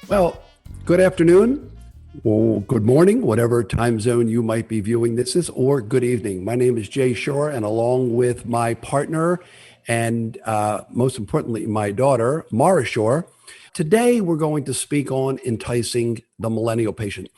Well, good afternoon, or good morning, whatever time zone you might be viewing this is, or good evening. My name is Jay Shorr, and along with my partner and most importantly, my daughter, Mara Shorr, today we're going to speak on enticing the millennial patient.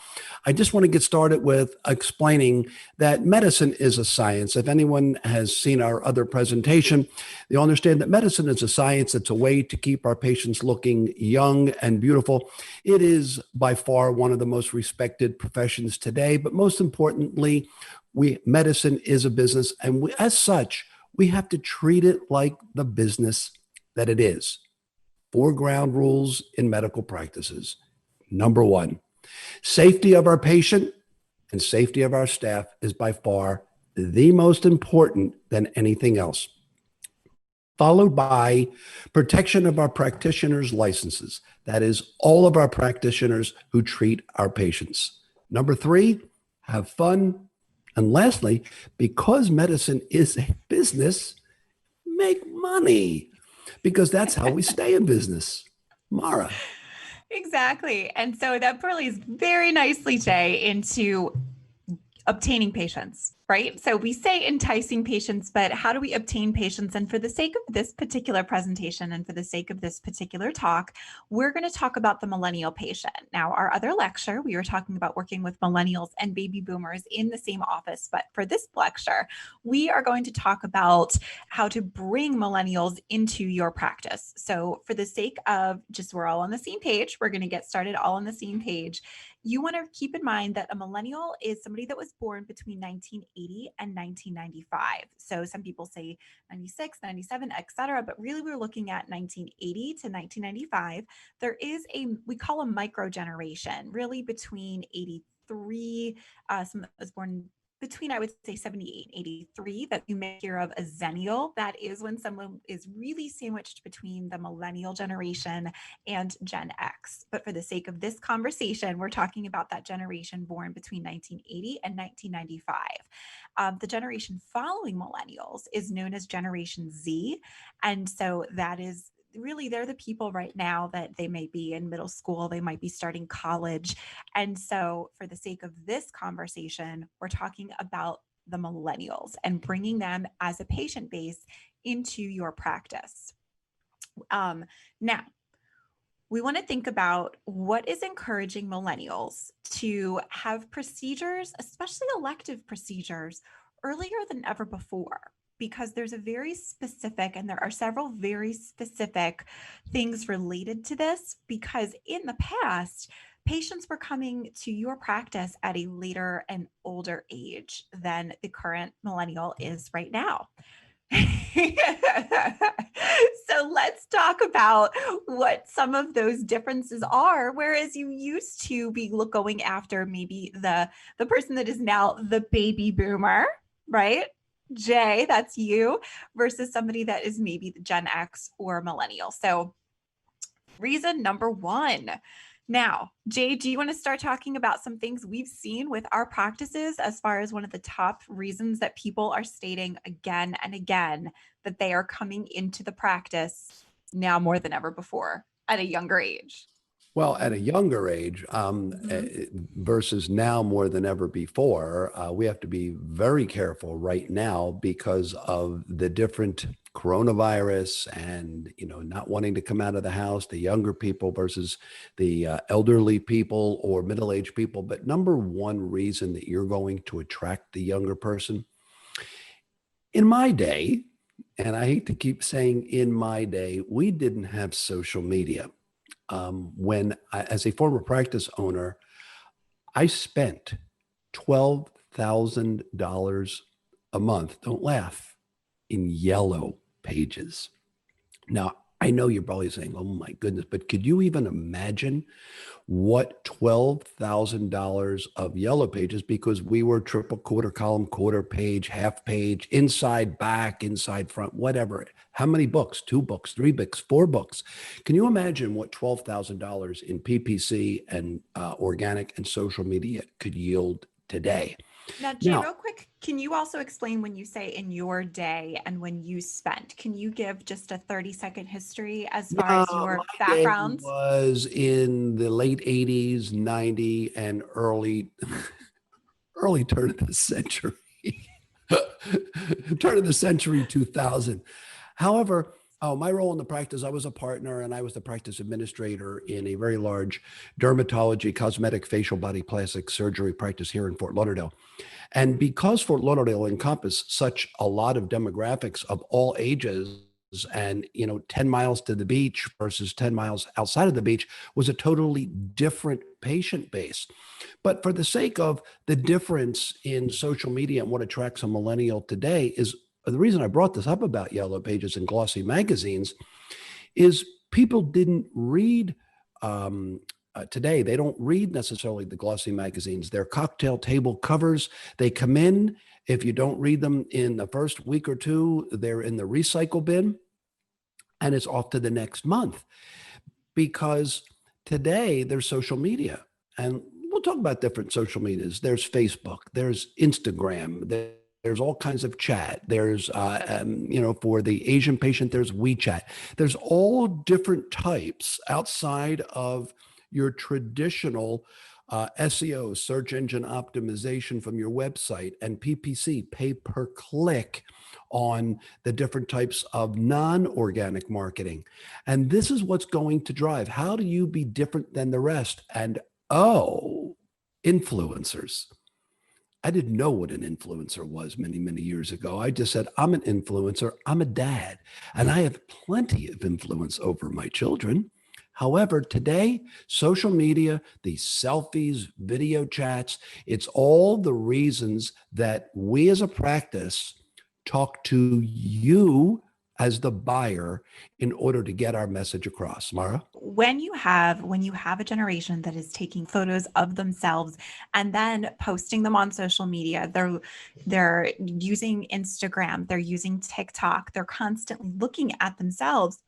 I just want to get started with explaining that medicine is a science. If anyone has seen our other presentation, they'll understand that medicine is a science. It's a way to keep our patients looking young and beautiful. It is by far one of the most respected professions today, but most importantly, medicine is a business, and as such, we have to treat it like the business that it is. Four ground rules in medical practices. Number one, safety of our patient and safety of our staff is by far the most important than anything else, followed by protection of our practitioners' licenses. That is, all of our practitioners who treat our patients. Number three, have fun. And lastly, because medicine is a business, make money, because that's how we stay in business. Mara. Exactly. And so that plays very nicely, Jay, into obtaining patients, right? So we say enticing patients, but how do we obtain patients? And for the sake of this particular presentation and for the sake of this particular talk, we're going to talk about the millennial patient. Now, our other lecture, we were talking about working with millennials and baby boomers in the same office. But for this lecture, we are going to talk about how to bring millennials into your practice. So for the sake of just we're all on the same page, we're going to get started all on the same page. You want to keep in mind that a millennial is somebody that was born between 1980 and 1995. So some people say 96, 97, etc. But really we're looking at 1980 to 1995. There is we call a micro generation, really between 83, someone that was born between, I would say, 78 and 83, that you may hear of a zennial. That is when someone is really sandwiched between the millennial generation and Gen X. But for the sake of this conversation, we're talking about that generation born between 1980 and 1995. The generation following millennials is known as Generation Z. And so that is really, they're the people right now that they may be in middle school, they might be starting college. And so for the sake of this conversation, we're talking about the millennials and bringing them as a patient base into your practice. Now, we want to think about what is encouraging millennials to have procedures, especially elective procedures, earlier than ever before, because there's a very specific, and there are several very specific things related to this, because in the past, patients were coming to your practice at a later and older age than the current millennial is right now. So let's talk about what some of those differences are. Whereas you used to be going after maybe the person that is now the baby boomer, right? Jay, that's you, versus somebody that is maybe the Gen X or millennial. So reason number one. Now, Jay, do you want to start talking about some things we've seen with our practices as far as one of the top reasons that people are stating again and again that they are coming into the practice now more than ever before at a younger age? Well, at a younger age versus now more than ever before, we have to be very careful right now because of the different coronavirus and, not wanting to come out of the house, the younger people versus the elderly people or middle-aged people. But number one reason that you're going to attract the younger person, in my day, and I hate to keep saying in my day, we didn't have social media. As a former practice owner, I spent $12,000 a month, don't laugh, in yellow pages. Now, I know you're probably saying, oh my goodness, but could you even imagine what $12,000 of yellow pages, because we were triple, quarter column, quarter page, half page, inside, back, inside, front, whatever. How many books? 2 books, 3 books, 4 books. Can you imagine what $12,000 in PPC and organic and social media could yield today? Now, Jay, Now, real quick, can you also explain when you say in your day and when you spent? Can you give just a 30-second history as far yeah, as your my day background? was in the late 80s, 90, and early turn of the century. Turn of the century 2000. However, my role in the practice, I was a partner and I was the practice administrator in a very large dermatology, cosmetic, facial body plastic surgery practice here in Fort Lauderdale. And because Fort Lauderdale encompassed such a lot of demographics of all ages, and 10 miles to the beach versus 10 miles outside of the beach was a totally different patient base. But for the sake of the difference in social media and what attracts a millennial today, is the reason I brought this up about yellow pages and glossy magazines is people didn't read today. They don't read necessarily the glossy magazines. They're cocktail table covers. They come in. If you don't read them in the first week or two, they're in the recycle bin and it's off to the next month because today there's social media. And we'll talk about different social medias. There's Facebook, there's Instagram, there's all kinds of chat. There's, for the Asian patient, there's WeChat. There's all different types outside of your traditional SEO, search engine optimization from your website, and PPC, pay per click, on the different types of non-organic marketing. And this is what's going to drive. How do you be different than the rest? And influencers. I didn't know what an influencer was many, many years ago. I just said, I'm an influencer. I'm a dad, and I have plenty of influence over my children. However, today, social media, these selfies, video chats, it's all the reasons that we as a practice talk to you as the buyer in order to get our message across. Mara? When you have a generation that is taking photos of themselves and then posting them on social media, they're using Instagram, they're using TikTok, they're constantly looking at themselves.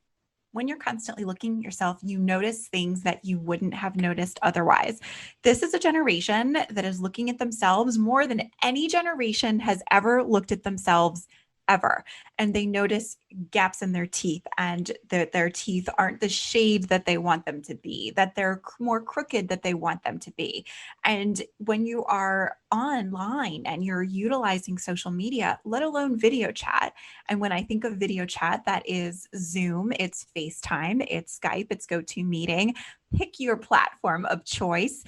When you're constantly looking at yourself, you notice things that you wouldn't have noticed otherwise. This is a generation that is looking at themselves more than any generation has ever looked at themselves ever. And they notice gaps in their teeth and that their teeth aren't the shade that they want them to be, that they're more crooked that they want them to be. And when you are online and you're utilizing social media, let alone video chat, and when I think of video chat, that is Zoom, it's FaceTime, it's Skype, it's GoToMeeting. Pick your platform of choice,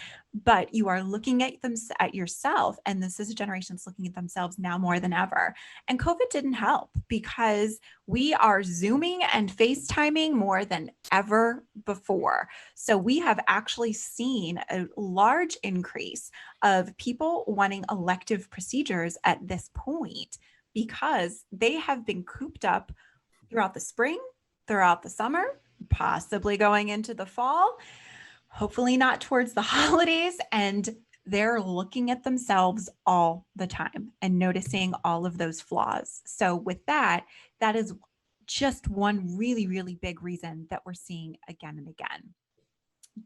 but you are looking at yourself, and this is a generation that's looking at themselves now more than ever. And COVID didn't help because we are Zooming and FaceTiming more than ever before. So we have actually seen a large increase of people wanting elective procedures at this point because they have been cooped up throughout the spring, throughout the summer, possibly going into the fall, hopefully not towards the holidays. And they're looking at themselves all the time and noticing all of those flaws. So with that, that is just one really, really big reason that we're seeing again and again.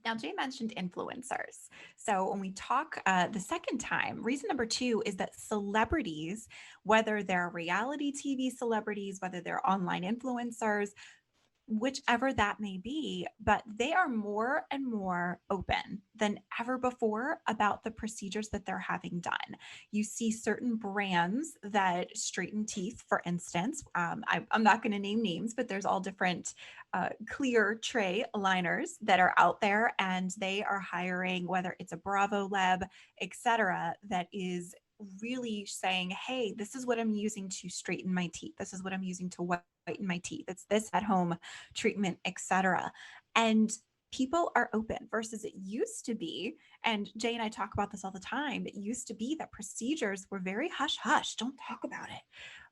Now, Jay mentioned influencers. So when we talk the second time, reason number two is that celebrities, whether they're reality TV celebrities, whether they're online influencers, whichever that may be, but they are more and more open than ever before about the procedures that they're having done. You see certain brands that straighten teeth, for instance. I'm not going to name names, but there's all different clear tray aligners that are out there, and they are hiring, whether it's a Bravo Lab, etc., that is really saying, hey, this is what I'm using to straighten my teeth. This is what I'm using to whiten my teeth. It's this at home treatment, etc. And people are open versus it used to be. And Jay and I talk about this all the time. It used to be that procedures were very hush hush. Don't talk about it,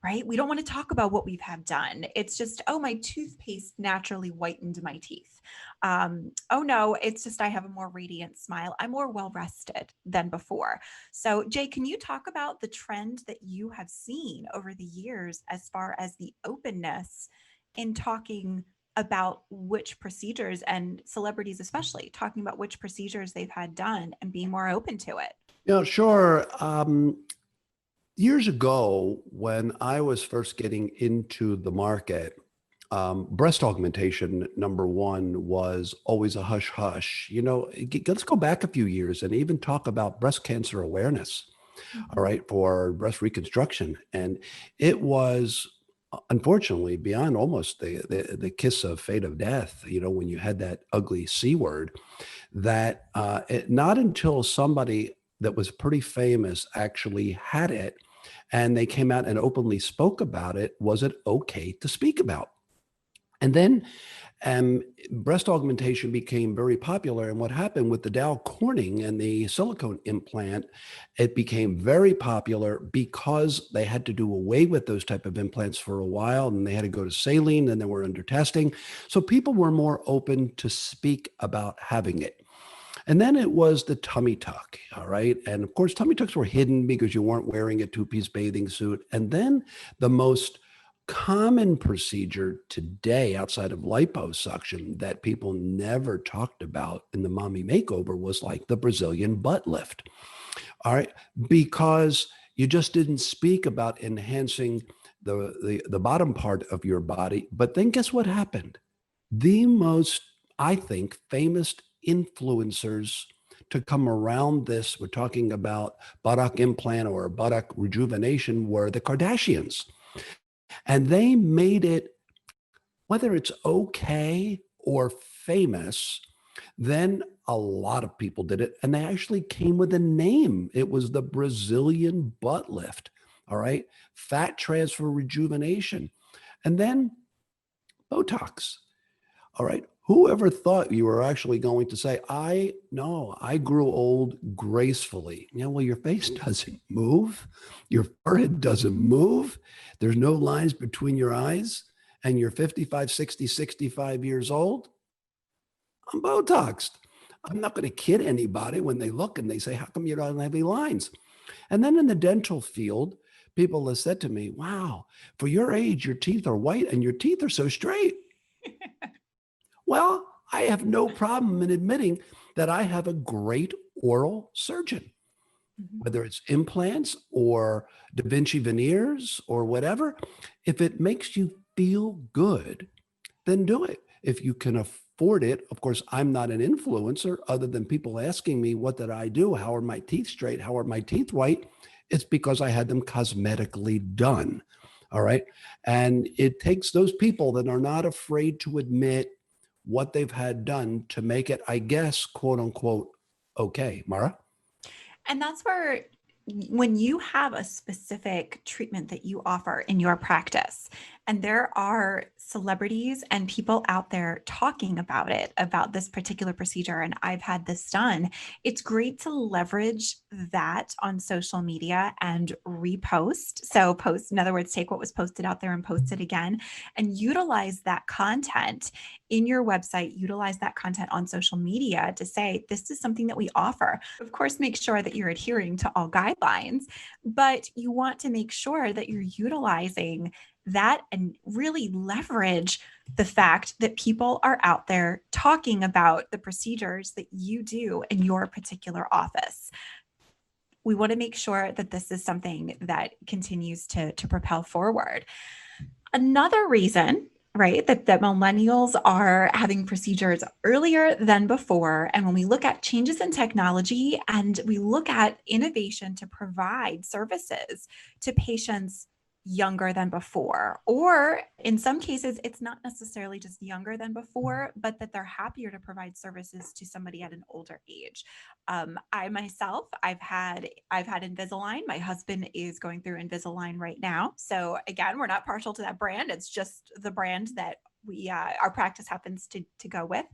right? We don't want to talk about what we've had done. It's just, oh, my toothpaste naturally whitened my teeth. Oh no, it's just I have a more radiant smile. I'm more well rested than before. So Jay, can you talk about the trend that you have seen over the years as far as the openness in talking about which procedures, and celebrities especially talking about which procedures they've had done and being more open to it? Sure. Years ago, when I was first getting into the market, breast augmentation, number one, was always a hush hush. Let's go back a few years and even talk about breast cancer awareness, all Mhm. right, for breast reconstruction. And it was unfortunately beyond almost the kiss of fate of death, when you had that ugly C word, that not until somebody that was pretty famous actually had it and they came out and openly spoke about it, was it okay to speak about. And then breast augmentation became very popular. And what happened with the Dow Corning and the silicone implant, it became very popular because they had to do away with those type of implants for a while, and they had to go to saline, and they were under testing. So people were more open to speak about having it. And then it was the tummy tuck. All right. And of course, tummy tucks were hidden because you weren't wearing a two-piece bathing suit. And then the most common procedure today outside of liposuction that people never talked about in the mommy makeover was like the Brazilian butt lift. All right. Because you just didn't speak about enhancing the bottom part of your body. But then guess what happened? The most, I think, famous influencers to come around this, we're talking about buttock implant or buttock rejuvenation, were the Kardashians. And they made it, whether it's okay or famous, then a lot of people did it. And they actually came with a name. It was the Brazilian butt lift. All right. Fat transfer rejuvenation. And then Botox. All right. Whoever thought you were actually going to say, I no, I grew old gracefully. Well, your face doesn't move. Your forehead doesn't move. There's no lines between your eyes. And you're 55, 60, 65 years old. I'm Botoxed. I'm not going to kid anybody when they look and they say, how come you don't have any lines? And then in the dental field, people have said to me, wow, for your age, your teeth are white and your teeth are so straight. Well, I have no problem in admitting that I have a great oral surgeon, Mhm. whether it's implants or Da Vinci veneers or whatever. If it makes you feel good, then do it. If you can afford it, of course, I'm not an influencer other than people asking me, what did I do? How are my teeth straight? How are my teeth white? It's because I had them cosmetically done. All right. And it takes those people that are not afraid to admit what they've had done to make it, I guess, quote unquote, okay. Mara? And that's where, when you have a specific treatment that you offer in your practice, and there are celebrities and people out there talking about it, about this particular procedure, and I've had this done, it's great to leverage that on social media and repost. So, post, in other words, take what was posted out there and post it again, and utilize that content in your website, utilize that content on social media to say, this is something that we offer. Of course, make sure that you're adhering to all guidelines, but you want to make sure that you're utilizing that and really leverage the fact that people are out there talking about the procedures that you do in your particular office. We want to make sure that this is something that continues to propel forward. Another reason, right, that millennials are having procedures earlier than before, and when we look at changes in technology and we look at innovation to provide services to patients younger than before, or in some cases, it's not necessarily just younger than before, but that they're happier to provide services to somebody at an older age. I myself, I've had Invisalign. My husband is going through Invisalign right now. So again, we're not partial to that brand. It's just the brand that we our practice happens to go with.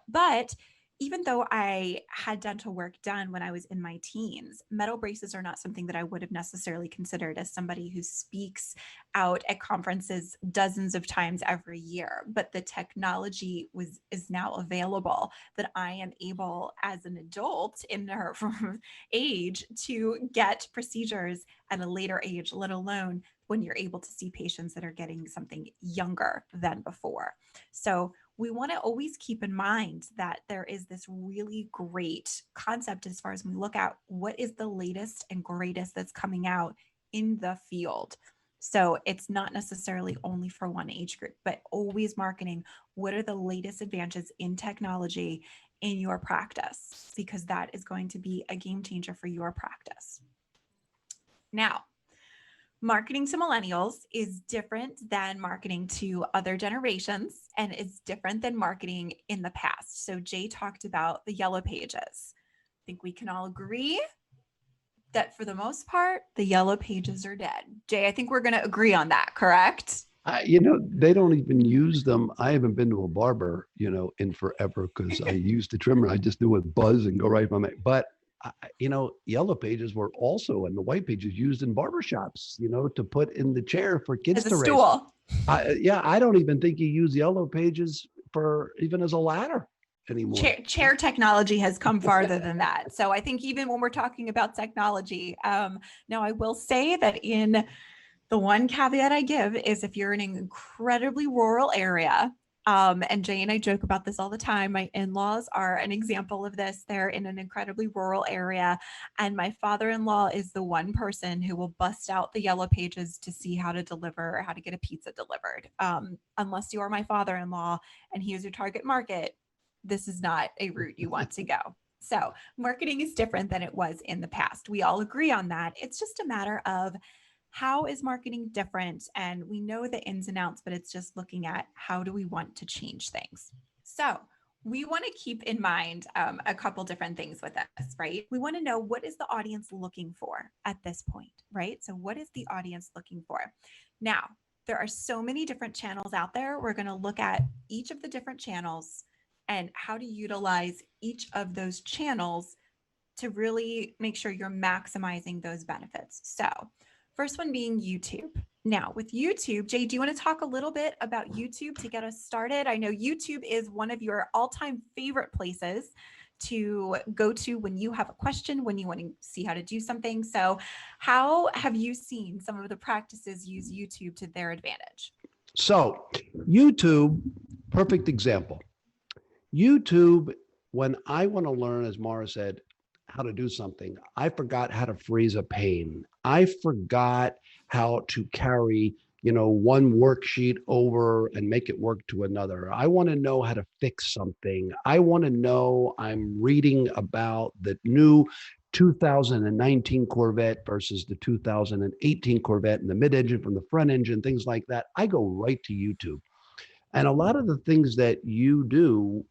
But even though I had dental work done when I was in my teens, metal braces are not something that I would have necessarily considered as somebody who speaks out at conferences dozens of times every year. But the technology is now available that I am able, as an adult in her age, to get procedures at a later age, let alone when you're able to see patients that are getting something younger than before. So we want to always keep in mind that there is this really great concept as far as we look at what is the latest and greatest that's coming out in the field. So it's not necessarily only for one age group, but always marketing what are the latest advances in technology in your practice, because that is going to be a game changer for your practice. Now, marketing to millennials is different than marketing to other generations, and it's different than marketing in the past. So Jay talked about the yellow pages. I think we can all agree that for the most part, the yellow pages are dead. Jay, I think we're going to agree on that, correct? They don't even use them. I haven't been to a barber, in forever because I used the trimmer. I just do a buzz and go right by my. But yellow pages were also and the white pages used in barbershops, to put in the chair for kids As a to race. stool. I don't even think you use yellow pages for even as a ladder anymore. Chair technology has come farther than that. So I think even when we're talking about technology, now I will say that in the one caveat I give is if you're in an incredibly rural area, and Jay and I joke about this all the time. My in-laws are an example of this. They're in an incredibly rural area, and my father-in-law is the one person who will bust out the yellow pages to see how to deliver or how to get a pizza delivered. Unless you are my father-in-law and he is your target market, this is not a route you want to go. So marketing is different than it was in the past. We all agree on that. It's just a matter of how is marketing different? And we know the ins and outs, but it's just looking at how do we want to change things. So we want to keep in mind a couple different things with this, right? We want to know, what is the audience looking for at this point, right? So what is the audience looking for? Now, there are so many different channels out there. We're going to look at each of the different channels and how to utilize each of those channels to really make sure you're maximizing those benefits. So first one being YouTube. Now with YouTube, Jay, do you want to talk a little bit about YouTube to get us started? I know YouTube is one of your all-time favorite places to go to when you have a question, when you want to see how to do something. So how have you seen some of the practices use YouTube to their advantage? So YouTube, perfect example. YouTube, when I want to learn, as Mara said, how to do something, I forgot how to freeze a pane. I forgot how to carry, one worksheet over and make it work to another. I want to know how to fix something. I want to know I'm reading about the new 2019 Corvette versus the 2018 Corvette and the mid-engine from the front engine, things like that. I go right to YouTube. And a lot of the things that you do,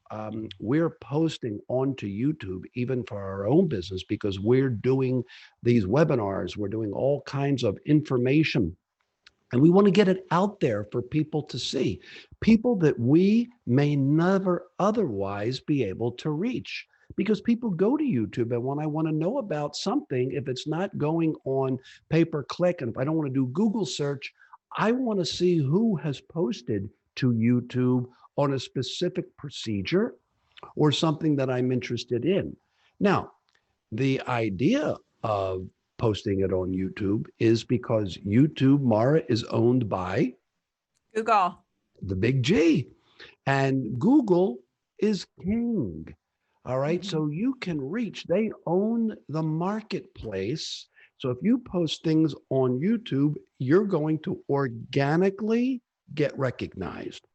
we're posting onto YouTube, even for our own business, because we're doing these webinars, we're doing all kinds of information. And we want to get it out there for people to see, people that we may never otherwise be able to reach. Because people go to YouTube, and when I want to know about something, if it's not going on pay-per-click, and if I don't want to do Google search, I want to see who has posted to YouTube on a specific procedure or something that I'm interested in. Now, the idea of posting it on YouTube is because YouTube, Mara, is owned by Google, the big G, and Google is king. All right. Mm-hmm. So you can reach, they own the marketplace. So if you post things on YouTube, you're going to organically get recognized.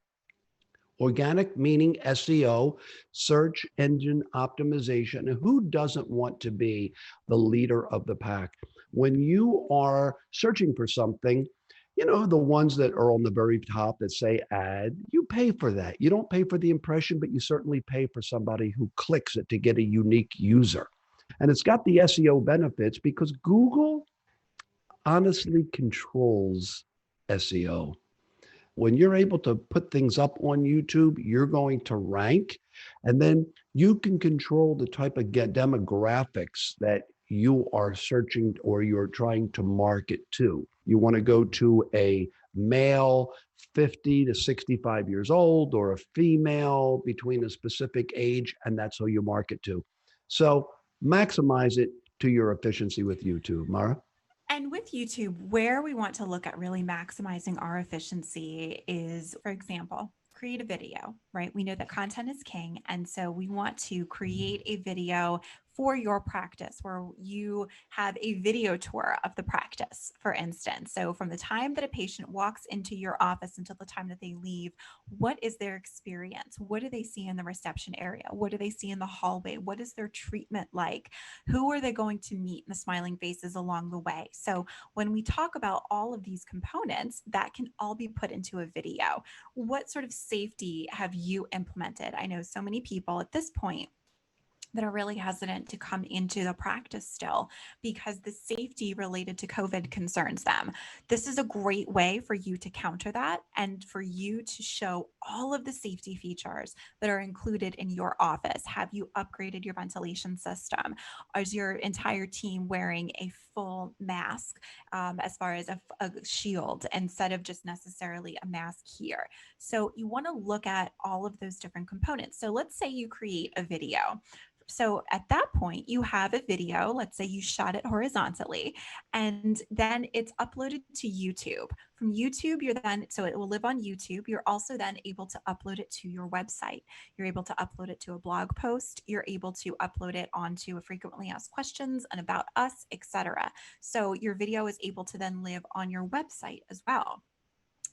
Organic meaning SEO, search engine optimization. And who doesn't want to be the leader of the pack? When you are searching for something, the ones that are on the very top that say ad, you pay for that. You don't pay for the impression, but you certainly pay for somebody who clicks it to get a unique user. And it's got the SEO benefits because Google honestly controls SEO. When you're able to put things up on YouTube, you're going to rank, and then you can control the type of demographics that you are searching or you're trying to market to. You want to go to a male 50 to 65 years old or a female between a specific age, and that's who you market to. So maximize it to your efficiency with YouTube, Mara. And with YouTube, where we want to look at really maximizing our efficiency is, for example, create a video, right? We know that content is king. And so we want to create a video for your practice, where you have a video tour of the practice, for instance. So from the time that a patient walks into your office until the time that they leave, what is their experience? What do they see in the reception area? What do they see in the hallway? What is their treatment like? Who are they going to meet in the smiling faces along the way? So when we talk about all of these components, that can all be put into a video. What sort of safety have you implemented? I know so many people at this point that are really hesitant to come into the practice still because the safety related to COVID concerns them. This is a great way for you to counter that and for you to show all of the safety features that are included in your office. Have you upgraded your ventilation system? Is your entire team wearing a full mask, as far as a shield instead of just necessarily a mask here? So you want to look at all of those different components. So let's say you create a video. So at that point, you have a video, let's say you shot it horizontally, and then it's uploaded to YouTube. From YouTube, so it will live on YouTube. You're also then able to upload it to your website. You're able to upload it to a blog post. You're able to upload it onto a frequently asked questions and about us, etc. So your video is able to then live on your website as well.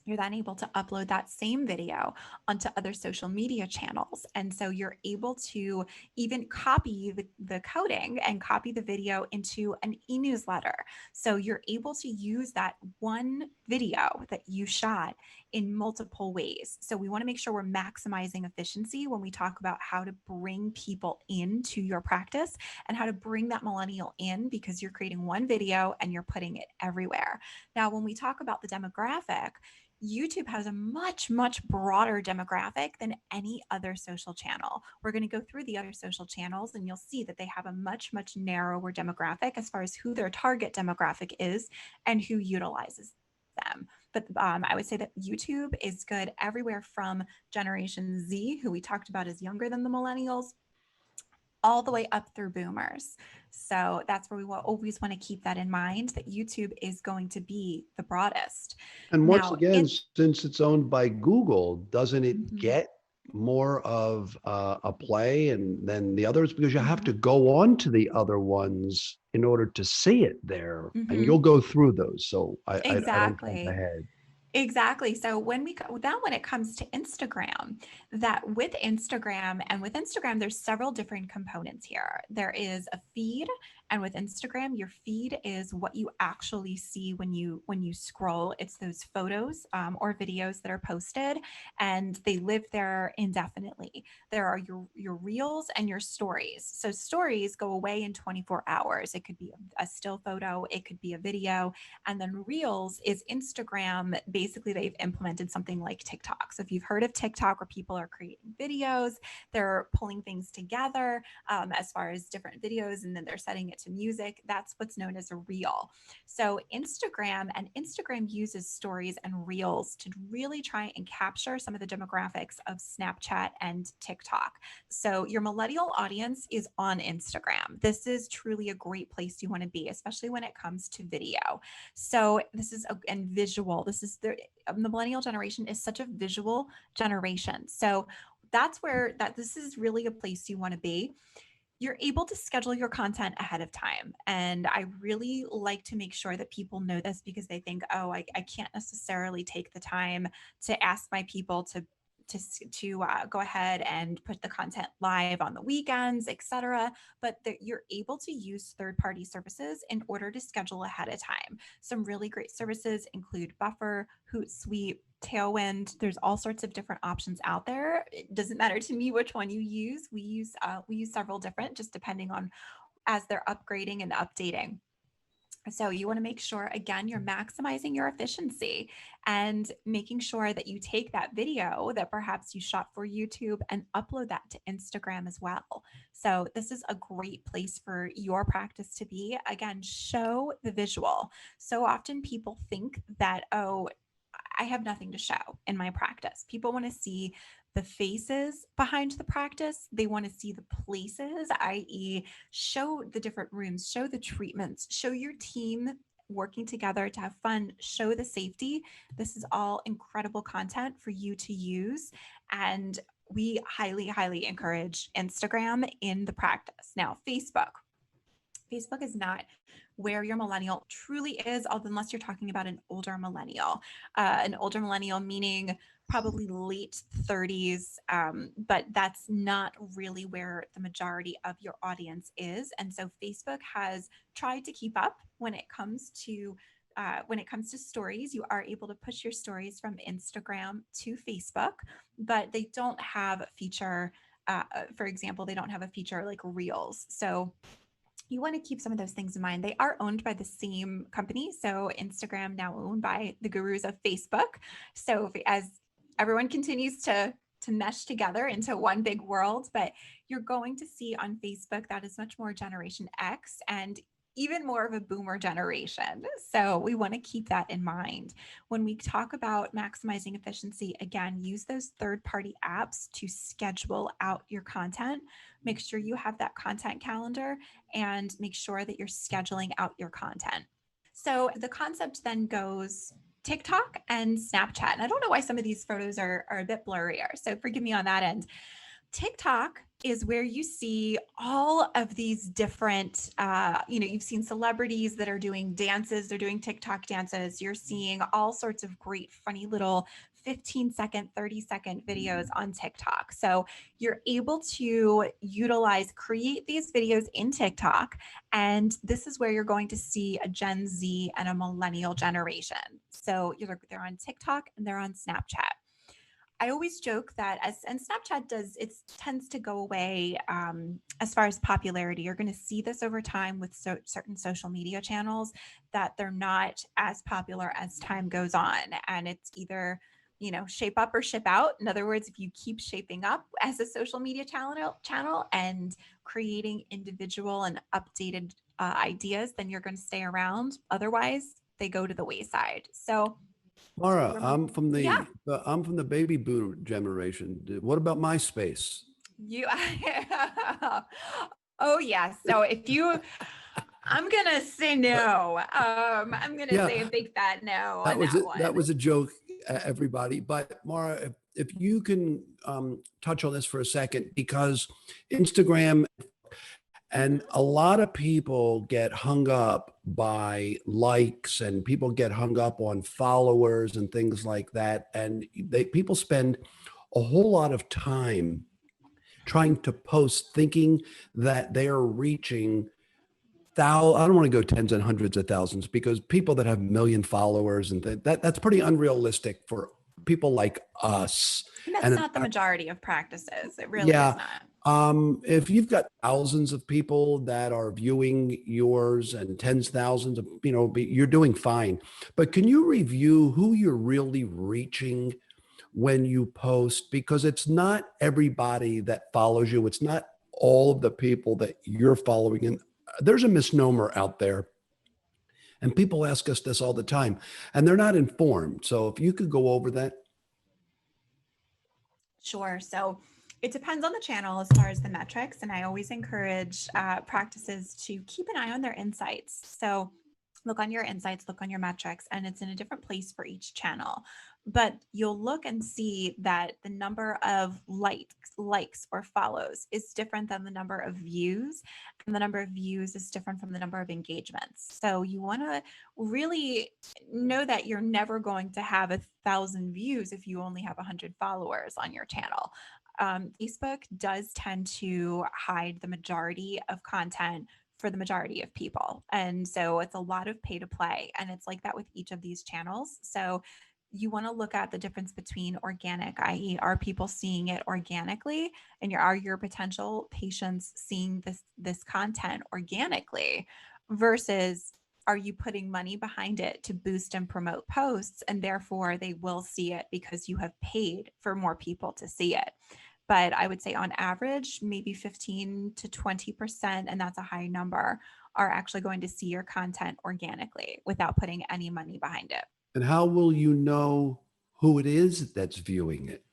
You're then able to upload that same video onto other social media channels. And so you're able to even copy the coding and copy the video into an e-newsletter. So you're able to use that one video that you shot in multiple ways. So we want to make sure we're maximizing efficiency when we talk about how to bring people into your practice and how to bring that millennial in, because you're creating one video and you're putting it everywhere. Now, when we talk about the demographic, YouTube has a much, much broader demographic than any other social channel. We're going to go through the other social channels and you'll see that they have a much, much narrower demographic as far as who their target demographic is and who utilizes them. But I would say that YouTube is good everywhere from Generation Z, who we talked about is younger than the millennials, all the way up through boomers. So that's where we will always want to keep that in mind, that YouTube is going to be the broadest. And once Now, again, since it's owned by Google, doesn't it Mhm. get more of a play and than the others? Because you have to Mhm. go on to the other ones in order to see it there, and you'll Mhm. go through those. So I don't jump Exactly. ahead. Exactly. So when it comes to Instagram, that with Instagram, there's several different components here. There is a feed, and with Instagram, your feed is what you actually see when you scroll. It's those photos or videos that are posted, and they live there indefinitely. There are your reels and your stories. So stories go away in 24 hours. It could be a still photo, it could be a video. And then Reels is Instagram. Basically, they've implemented something like TikTok. So if you've heard of TikTok, where people are creating videos, they're pulling things together as far as different videos, and then they're setting it to music. That's what's known as a Reel. So Instagram uses stories and Reels to really try and capture some of the demographics of Snapchat and TikTok. So your millennial audience is on Instagram. This is truly a great place you want to be, especially when it comes to video. So this is and visual. The millennial generation is such a visual generation. So that's where this is really a place you want to be. You're able to schedule your content ahead of time. And I really like to make sure that people know this, because they think, oh, I can't necessarily take the time to ask my people to go ahead and put the content live on the weekends, etc. But you're able to use third-party services in order to schedule ahead of time. Some really great services include Buffer, Hootsuite, Tailwind. There's all sorts of different options out there. It doesn't matter to me which one you use. We use several different, just depending on as they're upgrading and updating. So you want to make sure, again, you're maximizing your efficiency and making sure that you take that video that perhaps you shot for YouTube and upload that to Instagram as well. So this is a great place for your practice to be. Again, show the visual. So often people think that, oh, I have nothing to show in my practice. People want to see the faces behind the practice. They want to see the places, i.e., show the different rooms, show the treatments, show your team working together to have fun, show the safety. This is all incredible content for you to use. And we highly, highly encourage Instagram in the practice. Now, Facebook is not where your millennial truly is, unless you're talking about an older millennial meaning probably late 30s, but that's not really where the majority of your audience is. And so Facebook has tried to keep up when it comes to stories. You are able to push your stories from Instagram to Facebook, but they don't have a feature. For example, they don't have a feature like Reels. So you want to keep some of those things in mind. They are owned by the same company. So Instagram now owned by the gurus of Facebook. So as everyone continues to mesh together into one big world, but you're going to see on Facebook that is much more Generation X and even more of a boomer generation. So we want to keep that in mind. When we talk about maximizing efficiency, again, use those third-party apps to schedule out your content. Make sure you have that content calendar and make sure that you're scheduling out your content. So the concept then goes TikTok and Snapchat. And I don't know why some of these photos are a bit blurrier, so forgive me on that end. TikTok is where you see all of these different, you've seen celebrities that are doing dances, they're doing TikTok dances. You're seeing all sorts of great, funny little 15-second, 30-second videos on TikTok. So you're able to create these videos in TikTok. And this is where you're going to see a Gen Z and a millennial generation. So they're on TikTok and they're on Snapchat. I always joke that and Snapchat tends to go away as far as popularity. You're going to see this over time with certain social media channels that they're not as popular as time goes on. And it's either, shape up or ship out. In other words, if you keep shaping up as a social media channel and creating individual and updated ideas, then you're going to stay around. Otherwise, they go to the wayside. So Mara, yeah. I'm from the baby boomer generation. What about MySpace? You, oh yes. So I'm gonna say no. I'm gonna Yeah, say a big fat no that on was that it. one. That was a joke, everybody. But Mara, if you can touch on this for a second, because Instagram and a lot of people get hung up by likes and people get hung up on followers and things like that. And people spend a whole lot of time trying to post thinking that they are reaching I don't want to go tens and hundreds of thousands because people that have million followers and that's pretty unrealistic for people like us. And that's And not the majority of practices. It really is yeah, not. if you've got thousands of people that are viewing yours and tens of thousands of, you're doing fine. But can you review who you're really reaching when you post? Because it's not everybody that follows you. It's not all of the people that you're following. And there's a misnomer out there. And people ask us this all the time, and they're not informed. So if you could go over that. Sure. So it depends on the channel as far as the metrics. And I always encourage practices to keep an eye on their insights. So look on your insights, look on your metrics, and it's in a different place for each channel. But you'll look and see that the number of likes or follows is different than the number of views, and the number of views is different from the number of engagements. So you want to really know that you're never going to have 1,000 views if you only have 100 followers on your channel. Facebook does tend to hide the majority of content for the majority of people. And so it's a lot of pay to play. And it's like that with each of these channels. So you want to look at the difference between organic, i.e., are people seeing it organically? And are your potential patients seeing this content organically versus are you putting money behind it to boost and promote posts? And therefore they will see it because you have paid for more people to see it. But I would say on average, maybe 15 to 20%, and that's a high number, are actually going to see your content organically without putting any money behind it. And how will you know who it is that's viewing it?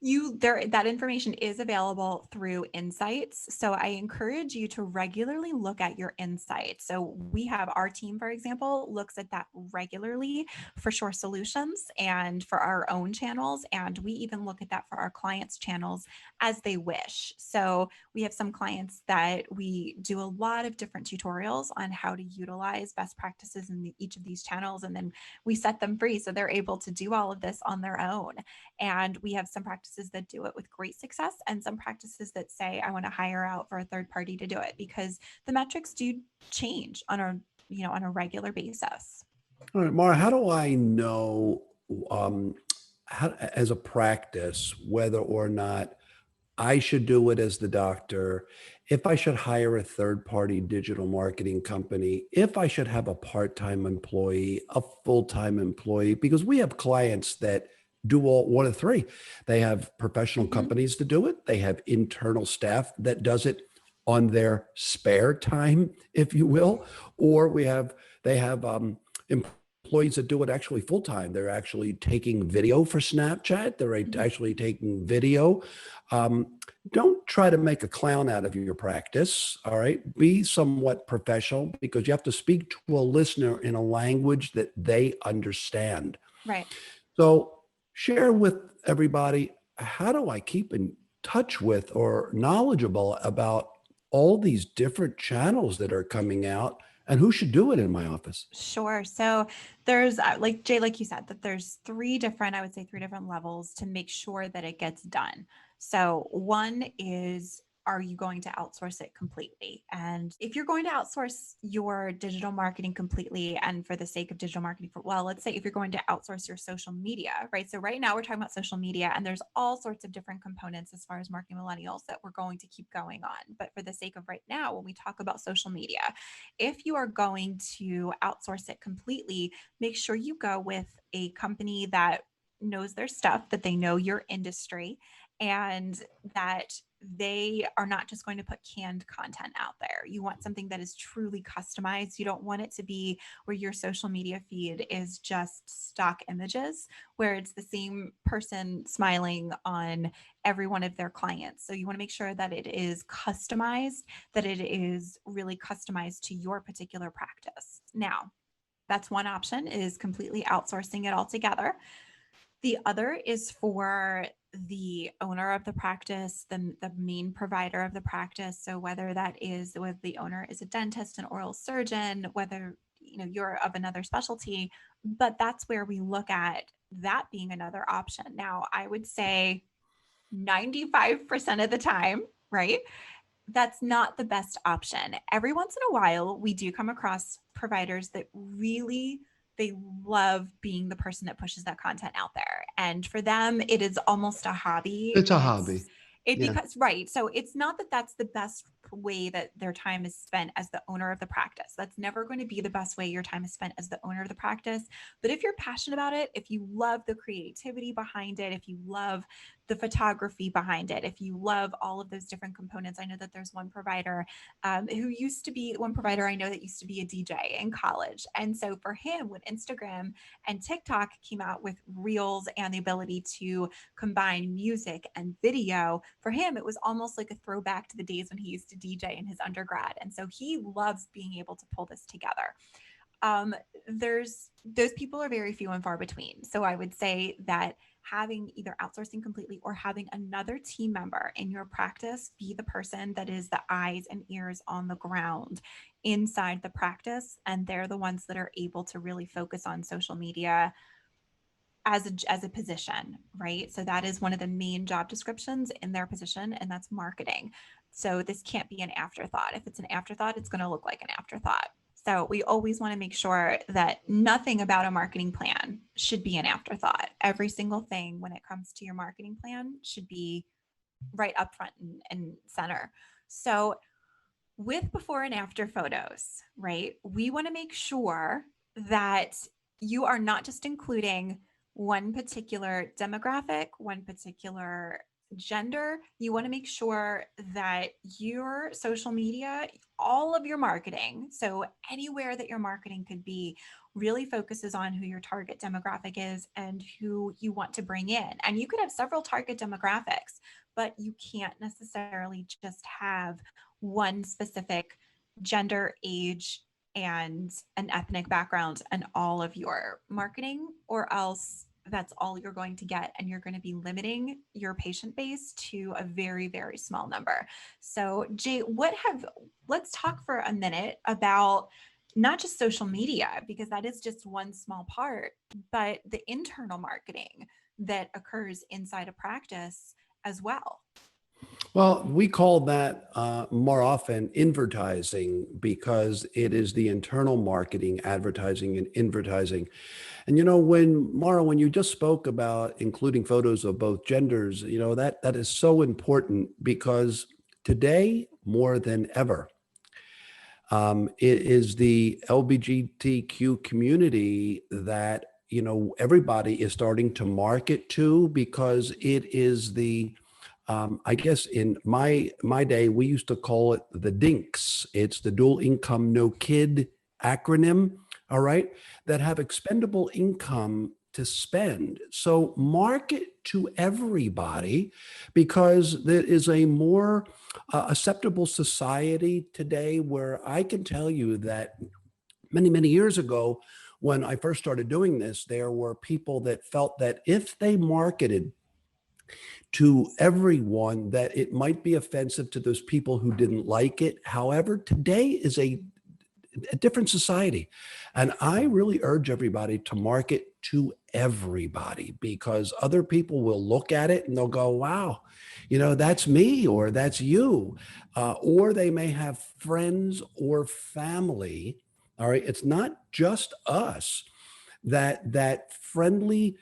that information is available through insights. So I encourage you to regularly look at your insights. So we have our team, for example, looks at that regularly for Shorr Solutions and for our own channels. And we even look at that for our clients' channels as they wish. So we have some clients that we do a lot of different tutorials on how to utilize best practices in each of these channels. And then we set them free so they're able to do all of this on their own. And we have some practices that do it with great success and some practices that say, I want to hire out for a third party to do it, because the metrics do change on a regular basis. All right, Mara, how do I know, um, as a practice, whether or not I should do it as the doctor, if I should hire a third party digital marketing company, if I should have a part time employee, a full time employee? Because we have clients that do all one of three. They have professional Mhm. companies to do it, they have internal staff that does it on their spare time, if you will, or they have employees that do it actually full time. They're actually taking video for Snapchat. They're Mhm. actually taking video. Um, don't try to make a clown out of your practice. All right. Be somewhat professional, because you have to speak to a listener in a language that they understand. Right. So share with everybody, how do I keep in touch with or knowledgeable about all these different channels that are coming out, and who should do it in my office? Sure. So there's like Jay, like you said, that there's I would say three different levels to make sure that it gets done. So one is, are you going to outsource it completely? And if you're going to outsource your digital marketing completely, and for the sake of digital marketing, let's say if you're going to outsource your social media, right? So right now we're talking about social media, and there's all sorts of different components as far as marketing millennials that we're going to keep going on. But for the sake of right now, when we talk about social media, if you are going to outsource it completely, make sure you go with a company that knows their stuff, that they know your industry, and that they are not just going to put canned content out there. You want something that is truly customized. You don't want it to be where your social media feed is just stock images, where it's the same person smiling on every one of their clients. So you want to make sure that it is customized, that it is really customized to your particular practice. Now, that's one option, is completely outsourcing it altogether. The other is for the owner of the practice, the main provider of the practice. So whether that is whether the owner is a dentist, an oral surgeon, whether you're of another specialty, but that's where we look at that being another option. Now, I would say 95% of the time, right? That's not the best option. Every once in a while, we do come across providers that really they love being the person that pushes that content out there. And for them, it is almost a hobby. It's a hobby. It Yeah. becomes right. So it's not that that's the best way that their time is spent as the owner of the practice. That's never going to be the best way your time is spent as the owner of the practice. But if you're passionate about it, if you love the creativity behind it, if you love the photography behind it, if you love all of those different components. I know that there's one provider one provider I know that used to be a DJ in college. And so for him, when Instagram and TikTok came out with reels and the ability to combine music and video, for him, it was almost like a throwback to the days when he used to DJ in his undergrad. And so he loves being able to pull this together. There's those people are very few and far between. So I would say that having either outsourcing completely or having another team member in your practice be the person that is the eyes and ears on the ground inside the practice, and they're the ones that are able to really focus on social media as a position, right? So that is one of the main job descriptions in their position, and that's marketing. So this can't be an afterthought. If it's an afterthought, it's going to look like an afterthought. So we always want to make sure that nothing about a marketing plan should be an afterthought. Every single thing when it comes to your marketing plan should be right up front and center. So with before and after photos, right? We want to make sure that you are not just including one particular demographic, one particular gender, you want to make sure that your social media, all of your marketing, so anywhere that your marketing could be, really focuses on who your target demographic is and who you want to bring in. And you could have several target demographics, but you can't necessarily just have one specific gender, age, and an ethnic background and all of your marketing, or else that's all you're going to get. And you're going to be limiting your patient base to a very, very small number. So Jay, let's talk for a minute about not just social media, because that is just one small part, but the internal marketing that occurs inside a practice as well. Well, we call that more often advertising because it is the internal marketing, advertising and advertising. And when you just spoke about including photos of both genders, that is so important because today more than ever, it is the LGBTQ community that everybody is starting to market to because it is the I guess in my day, we used to call it the DINKs. It's the dual income, no kid acronym, all right, that have expendable income to spend. So market to everybody because there is a more acceptable society today where I can tell you that many, many years ago, when I first started doing this, there were people that felt that if they marketed to everyone that it might be offensive to those people who didn't like it. However, today is a different society. And I really urge everybody to market to everybody because other people will look at it and they'll go, wow, that's me or that's you. Or they may have friends or family. All right. It's not just us that friendly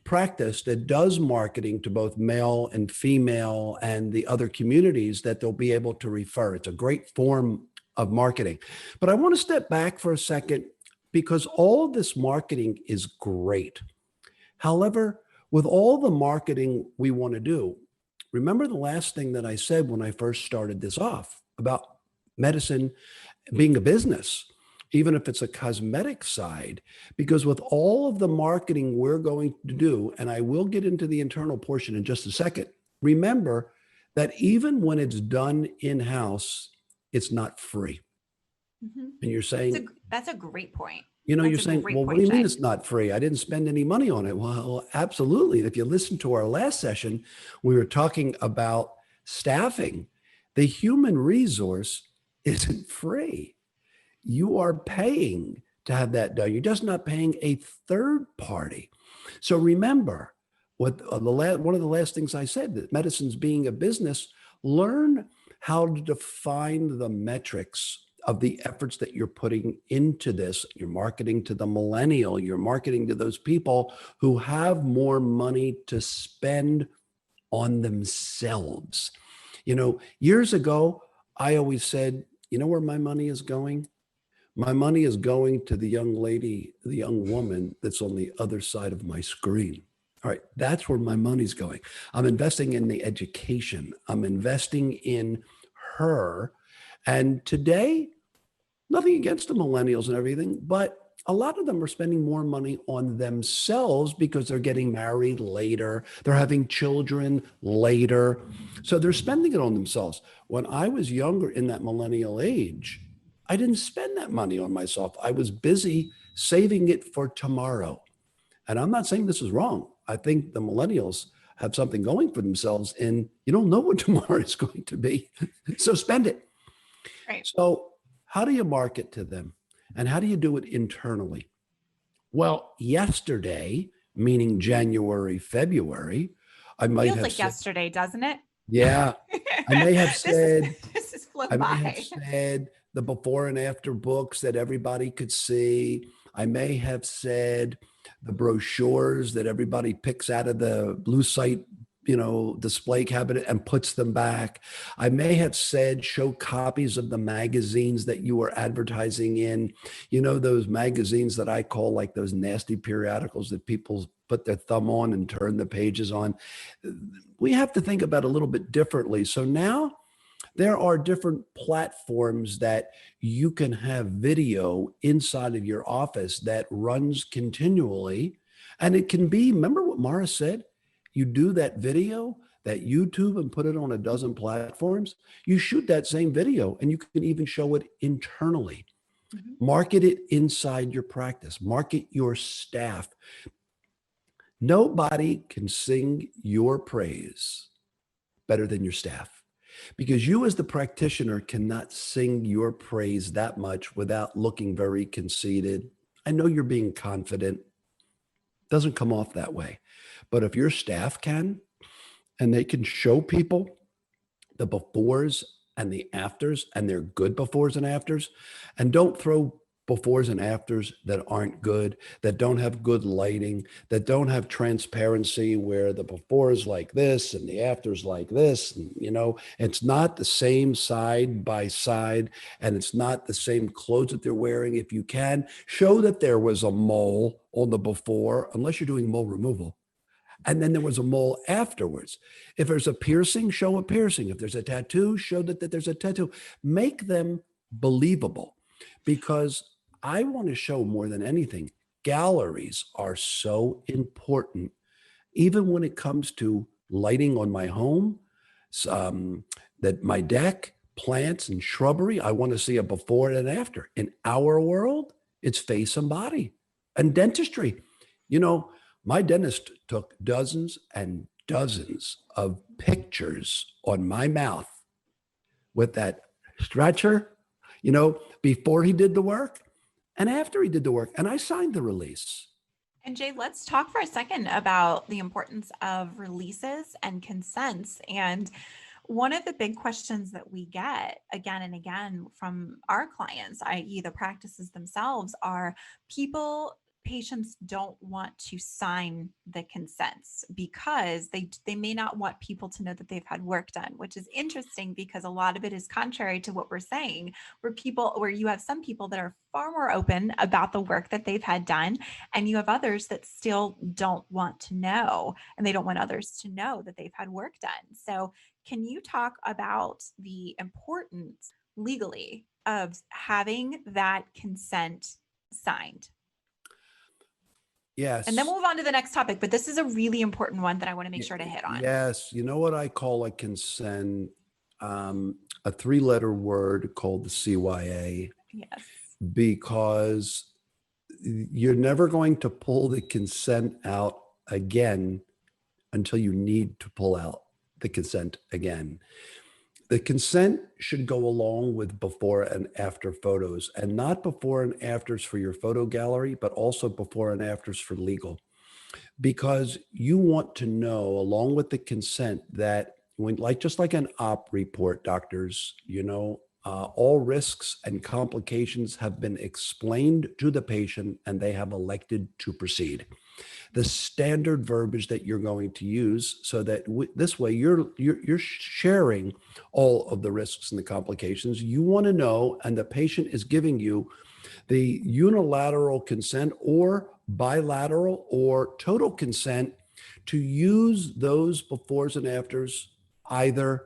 practice that does marketing to both male and female and the other communities that they'll be able to refer. It's a great form of marketing. But I want to step back for a second because all of this marketing is great. However, with all the marketing we want to do, remember the last thing that I said when I first started this off about medicine being a business, even if it's a cosmetic side, because with all of the marketing we're going to do, and I will get into the internal portion in just a second, remember that even when it's done in-house, it's not free. Mm-hmm. And you're saying, that's a great point. You're saying, well, what do you mean it's not free? I didn't spend any money on it. Well, absolutely. If you listen to our last session, we were talking about staffing. The human resource isn't free. You are paying to have that done. You're just not paying a third party. So remember, one of the last things I said, that medicine's being a business, learn how to define the metrics of the efforts that you're putting into this. You're marketing to the millennial, you're marketing to those people who have more money to spend on themselves. Years ago, I always said, where my money is going? My money is going to the young lady, the young woman that's on the other side of my screen. All right, that's where my money's going. I'm investing in the education. I'm investing in her. And today, nothing against the millennials and everything, but a lot of them are spending more money on themselves because they're getting married later. They're having children later. So they're spending it on themselves. When I was younger in that millennial age, I didn't spend that money on myself. I was busy saving it for tomorrow. And I'm not saying this is wrong. I think the millennials have something going for themselves and you don't know what tomorrow is going to be. So spend it. Right. So how do you market to them? And how do you do it internally? Well, yesterday, meaning January, February, I might Feels have like said, yesterday, doesn't it? yeah, I may have said, this is flew I may by. have said the before and after books that everybody could see. I may have said the brochures that everybody picks out of the blue site, display cabinet and puts them back. I may have said, show copies of the magazines that you were advertising in, those magazines that I call like those nasty periodicals that people put their thumb on and turn the pages on. We have to think about it a little bit differently. So now there are different platforms that you can have video inside of your office that runs continually. And it can be, remember what Mara said? You do that video, that YouTube, and put it on a dozen platforms. You shoot that same video and you can even show it internally. Mm-hmm. Market it inside your practice, market your staff. Nobody can sing your praise better than your staff, because you as the practitioner cannot sing your praise that much without looking very conceited. I know you're being confident. Doesn't come off that way. But if your staff can, and they can show people the befores and the afters, and they're good befores and afters, and don't throw befores and afters that aren't good, that don't have good lighting, that don't have transparency, where the before is like this and the after is like this. And, it's not the same side by side, and it's not the same clothes that they're wearing. If you can, show that there was a mole on the before, unless you're doing mole removal. And then there was a mole afterwards. If there's a piercing, show a piercing. If there's a tattoo, show that there's a tattoo. Make them believable, because I want to show more than anything, galleries are so important, even when it comes to lighting on my home, that my deck, plants and shrubbery. I want to see a before and an after. In our world, it's face and body. And dentistry. My dentist took dozens and dozens of pictures on my mouth with that stretcher, before he did the work and after he did the work. And I signed the release. And Jay, let's talk for a second about the importance of releases and consents. And one of the big questions that we get again and again from our clients, i.e. the practices themselves, are patients don't want to sign the consents because they may not want people to know that they've had work done, which is interesting because a lot of it is contrary to what we're saying, where you have some people that are far more open about the work that they've had done, and you have others that still don't want to know, and they don't want others to know that they've had work done. So can you talk about the importance legally of having that consent signed? Yes. And then we'll move on to the next topic, but this is a really important one that I want to make sure to hit on. Yes. You know what I call a consent? A 3-letter word called the CYA. Yes. Because you're never going to pull the consent out again until you need to pull out the consent again. The consent should go along with before and after photos, and not before and afters for your photo gallery, but also before and afters for legal, because you want to know, along with the consent, that just like an op report, doctors, all risks and complications have been explained to the patient and they have elected to proceed. The standard verbiage that you're going to use, so that this way you're sharing all of the risks and the complications you want to know, and the patient is giving you the unilateral consent or bilateral or total consent to use those befores and afters, either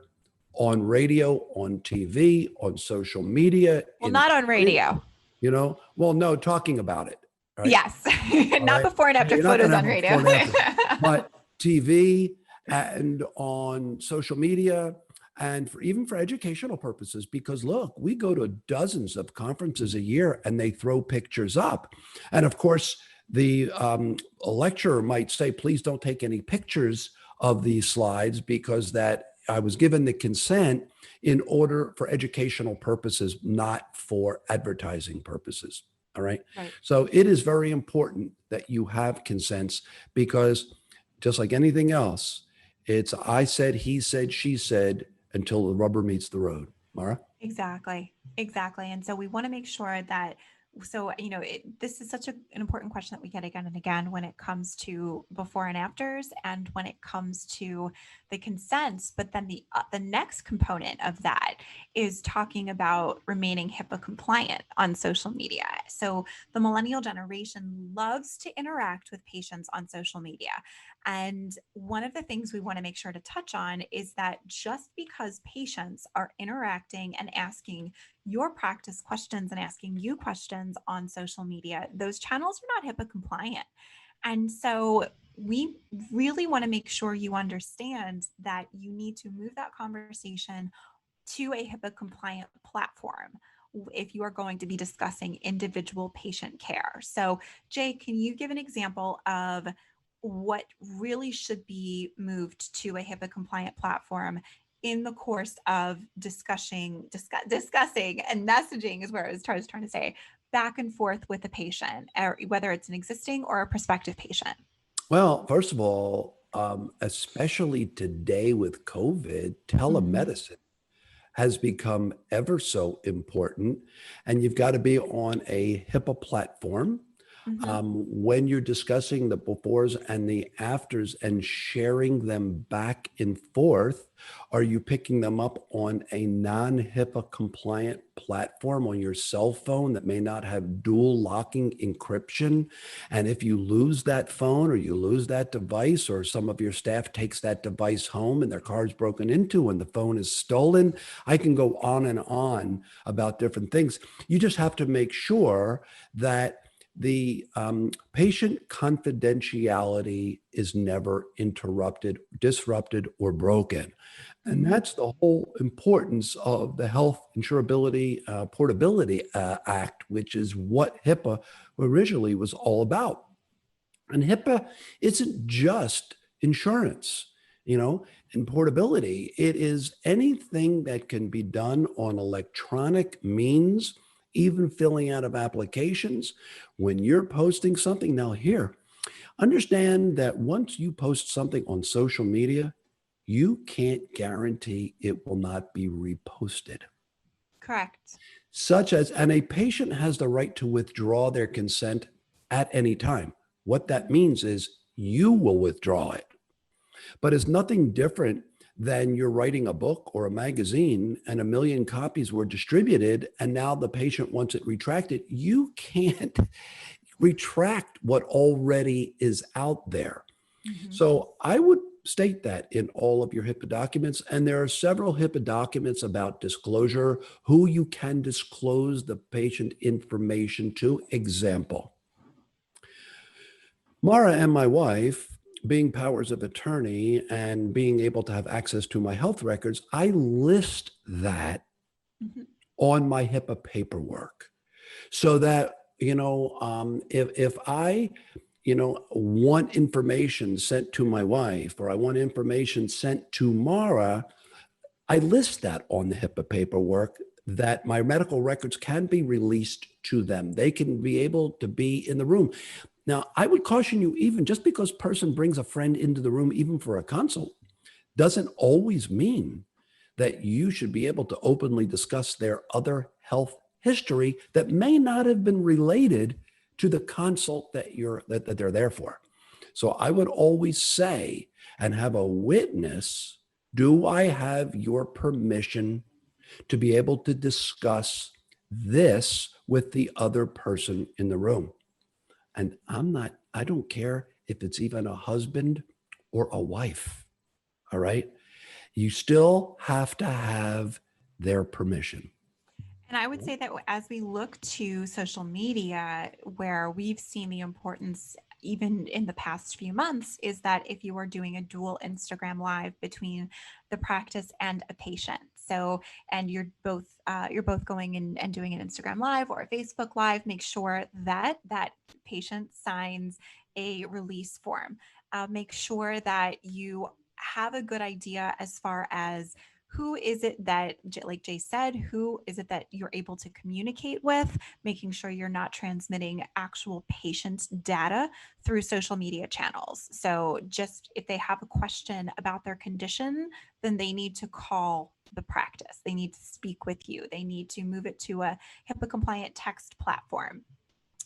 on radio, on TV, on social media. Well, not on radio. No, talking about it. Right? Yes. Not before and after photos on radio. But TV and on social media, and even for educational purposes, because look, we go to dozens of conferences a year and they throw pictures up. And of course, the lecturer might say, please don't take any pictures of these slides, because that I was given the consent in order for educational purposes, not for advertising purposes. All right. So it is very important that you have consents, because just like anything else, it's I said, he said, she said, until the rubber meets the road. Mara? Exactly. And so we want to make sure that So, this is such an important question that we get again and again when it comes to before and afters, and when it comes to the consents. But then the next component of that is talking about remaining HIPAA compliant on social media. So, the millennial generation loves to interact with patients on social media. And one of the things we want to make sure to touch on is that just because patients are interacting and asking your practice questions and asking you questions on social media, those channels are not HIPAA compliant. And so we really want to make sure you understand that you need to move that conversation to a HIPAA compliant platform if you are going to be discussing individual patient care. So, Jay, can you give an example of what really should be moved to a HIPAA compliant platform in the course of discussing and messaging is where I was trying to say, back and forth with a patient, whether it's an existing or a prospective patient? Well, first of all, especially today with COVID, Mhm. telemedicine has become ever so important, and you've got to be on a HIPAA platform. Mhm. When you're discussing the befores and the afters and sharing them back and forth, are you picking them up on a non-HIPAA compliant platform on your cell phone that may not have dual locking encryption? And if you lose that phone or you lose that device, or some of your staff takes that device home and their car is broken into and the phone is stolen, I can go on and on about different things. You just have to make sure that the patient confidentiality is never interrupted, disrupted, or broken. And Mhm. that's the whole importance of the Health Insurability Portability Act, which is what HIPAA originally was all about. And HIPAA isn't just insurance, you know, and portability. It is anything that can be done on electronic means, even filling out of applications. When you're posting something, now here, understand that once you post something on social media, you can't guarantee it will not be reposted. Correct. Such as, and a patient has the right to withdraw their consent at any time. What that means is you will withdraw it. But it's nothing different than you're writing a book or a magazine and a million copies were distributed and now the patient wants it retracted. You can't retract what already is out there. Mhm. So I would state that in all of your HIPAA documents. And there are several HIPAA documents about disclosure, who you can disclose the patient information to. Example, Mara and my wife, being powers of attorney and being able to have access to my health records, I list that Mhm. on my HIPAA paperwork so that, if I want information sent to my wife or I want information sent to Mara, I list that on the HIPAA paperwork that my medical records can be released to them. They can be able to be in the room. Now, I would caution you, even just because person brings a friend into the room, even for a consult, doesn't always mean that you should be able to openly discuss their other health history that may not have been related to the consult that they're there for. So I would always say and have a witness, do I have your permission to be able to discuss this with the other person in the room? And I don't care if it's even a husband or a wife. All right. You still have to have their permission. And I would say that as we look to social media, where we've seen the importance, even in the past few months, is that if you are doing a dual Instagram live between the practice and a patient, so and you're both going in and doing an Instagram live or a Facebook live, make sure that that patient signs a release form. Make sure that you have a good idea as far as who is it that, like Jay said, who is it that you're able to communicate with, making sure you're not transmitting actual patient data through social media channels. So just if they have a question about their condition, then they need to call the practice. They need to speak with you. They need to move it to a HIPAA compliant text platform.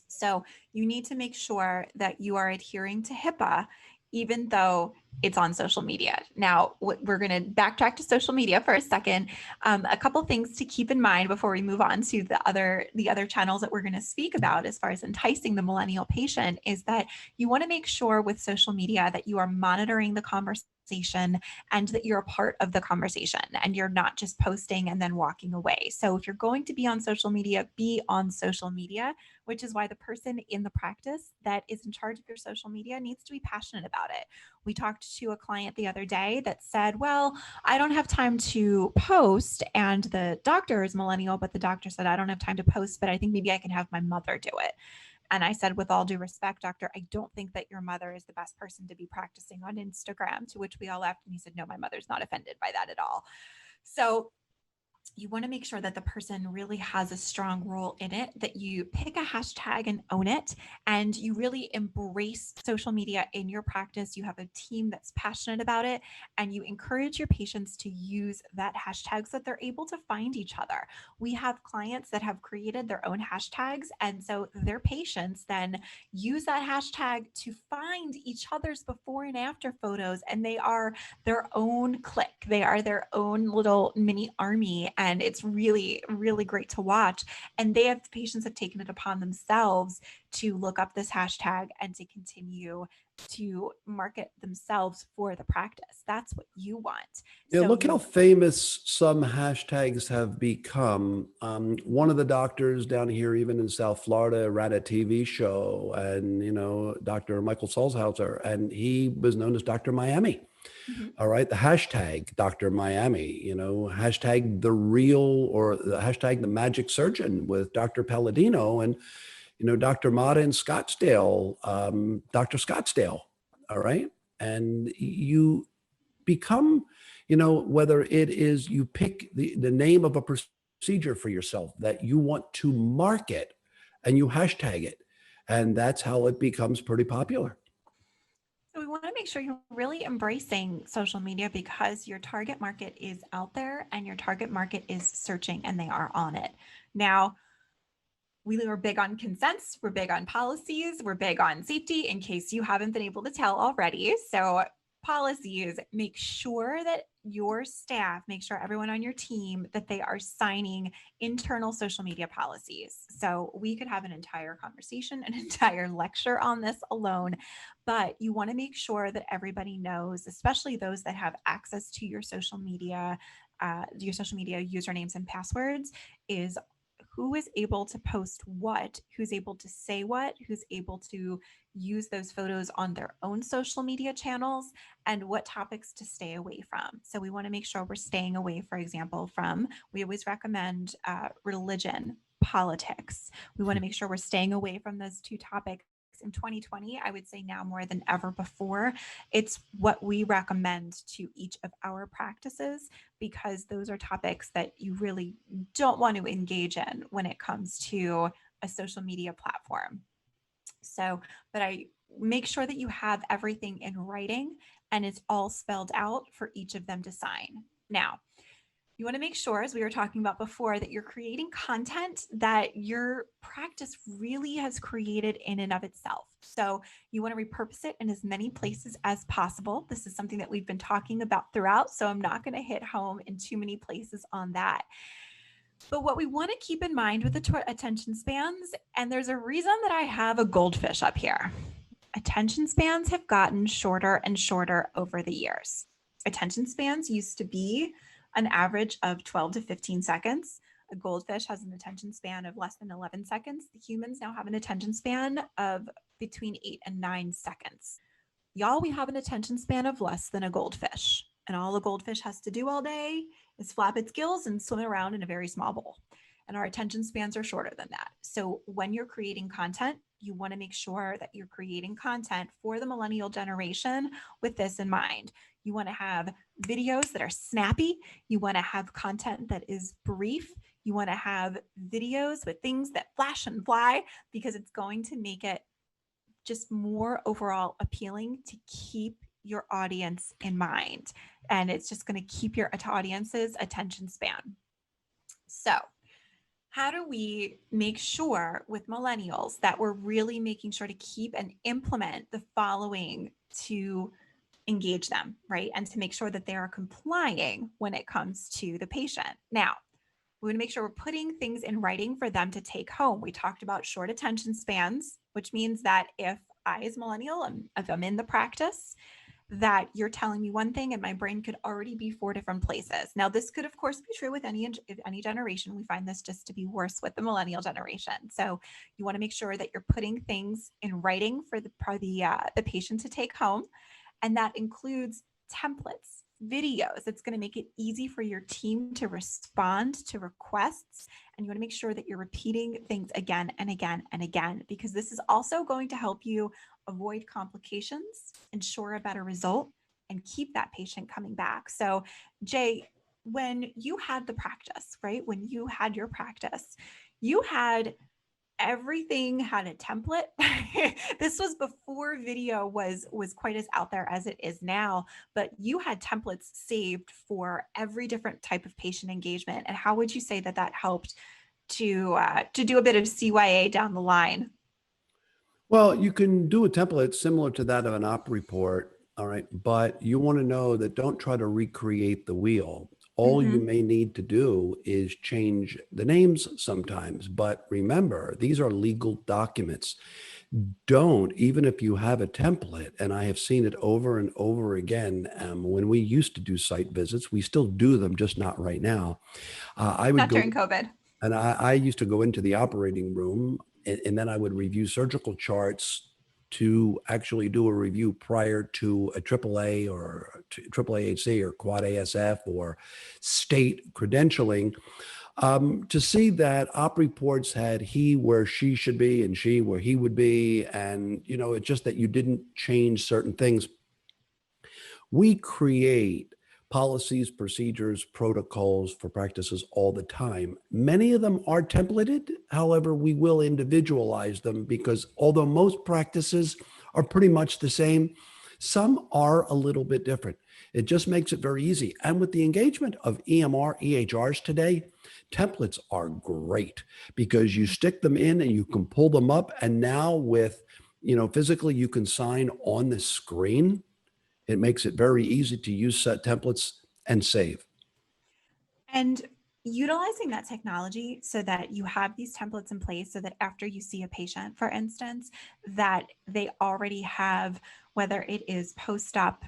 So you need to make sure that you are adhering to HIPAA, even though it's on social media. Now, we're going to backtrack to social media for a second. A couple things to keep in mind before we move on to the other channels that we're going to speak about as far as enticing the millennial patient is that you want to make sure with social media that you are monitoring the conversation and that you're a part of the conversation and you're not just posting and then walking away. So if you're going to be on social media, be on social media, which is why the person in the practice that is in charge of your social media needs to be passionate about it. We talked to a client the other day that said, well, I don't have time to post, and the doctor is millennial, but the doctor said, I don't have time to post, but I think maybe I can have my mother do it. And I said, with all due respect, doctor, I don't think that your mother is the best person to be practicing on Instagram, to which we all laughed. And he said, no, my mother's not offended by that at all. So you want to make sure that the person really has a strong role in it, that you pick a hashtag and own it, and you really embrace social media in your practice. You have a team that's passionate about it, and you encourage your patients to use that hashtag so that they're able to find each other. We have clients that have created their own hashtags, and so their patients then use that hashtag to find each other's before and after photos, and they are their own clique. They are their own little mini army, and it's really, really great to watch. And patients have taken it upon themselves to look up this hashtag and to continue to market themselves for the practice. That's what you want. Yeah, So look how famous some hashtags have become. One of the doctors down here, even in South Florida, ran a TV show, and Dr. Michael Salzhauser, and he was known as Dr. Miami. Mhm. All right, the hashtag Dr. Miami, hashtag the real, or the hashtag the magic surgeon with Dr. Palladino, and Dr. Mata in Scottsdale, Dr. Scottsdale. All right, and you become, whether it is you pick the name of a procedure for yourself that you want to market, and you hashtag it, and that's how it becomes pretty popular. So we want to make sure you're really embracing social media because your target market is out there and your target market is searching and they are on it. Now, we are big on consents, we're big on policies, we're big on safety in case you haven't been able to tell already. So policies, make sure that your staff, make sure everyone on your team that they are signing internal social media policies. So we could have an entire conversation, an entire lecture on this alone, but you want to make sure that everybody knows, especially those that have access to your social media usernames and passwords, is who is able to post what, who's able to say what, who's able to use those photos on their own social media channels, and what topics to stay away from. So we want to make sure we're staying away, for example, we always recommend religion, politics. We want to make sure we're staying away from those two topics. In 2020, I would say now more than ever before, it's what we recommend to each of our practices, because those are topics that you really don't want to engage in when it comes to a social media platform. So, but I make sure that you have everything in writing and it's all spelled out for each of them to sign. Now, you want to make sure, as we were talking about before, that you're creating content that your practice really has created in and of itself. So you want to repurpose it in as many places as possible. This is something that we've been talking about throughout, so I'm not going to hit home in too many places on that. But what we want to keep in mind with the attention spans, and there's a reason that I have a goldfish up here. Attention spans have gotten shorter and shorter over the years. Attention spans used to be an average of 12 to 15 seconds. A goldfish has an attention span of less than 11 seconds. The humans now have an attention span of between 8 and 9 seconds. Y'all, we have an attention span of less than a goldfish. And all a goldfish has to do all day is flap its gills and swim around in a very small bowl. And our attention spans are shorter than that. So when you're creating content, you want to make sure that you're creating content for the millennial generation with this in mind. You want to have videos that are snappy. You want to have content that is brief. You want to have videos with things that flash and fly, because it's going to make it just more overall appealing to keep your audience in mind. And it's just going to keep your audience's attention span. So how do we make sure with millennials that we're really making sure to keep and implement the following to engage them, right? And to make sure that they are complying when it comes to the patient. Now, we want to make sure we're putting things in writing for them to take home. We talked about short attention spans, which means that if I, as a millennial, if I'm in the practice, that you're telling me one thing and my brain could already be 4 different places. Now, this could, of course, be true with any generation. We find this just to be worse with the millennial generation. So you want to make sure that you're putting things in writing for the patient to take home. And that includes templates, videos. It's going to make it easy for your team to respond to requests. And you want to make sure that you're repeating things again and again and again, because this is also going to help you avoid complications, ensure a better result, and keep that patient coming back. So, Jay, when you had the practice, right? When you had your practice, you had everything had a template. This was before video was quite as out there as it is now, but you had templates saved for every different type of patient engagement. And how would you say that that helped to do a bit of CYA down the line? Well, you can do a template similar to that of an op report. All right. But you want to know that don't try to recreate the wheel. All you may need to do is change the names sometimes. But remember, these are legal documents. Don't, even if you have a template, and I have seen it over and over again. When we used to do site visits, we still do them, just not right now. I would Not go during COVID. and I used to go into the operating room and then I would review surgical charts to actually do a review prior to a AAA or AAAHC or quad ASF or state credentialing, to see that op reports had he where she should be and she where he would be. And, it's just that you didn't change certain things. We create policies, procedures, protocols for practices all the time. Many of them are templated. However, we will individualize them because although most practices are pretty much the same, some are a little bit different. It just makes it very easy. And with the engagement of EMR, EHRs today, templates are great because you stick them in and you can pull them up. And now with, physically you can sign on the screen. It makes it very easy to use set templates and save. And utilizing that technology so that you have these templates in place so that after you see a patient, for instance, that they already have, whether it is post-op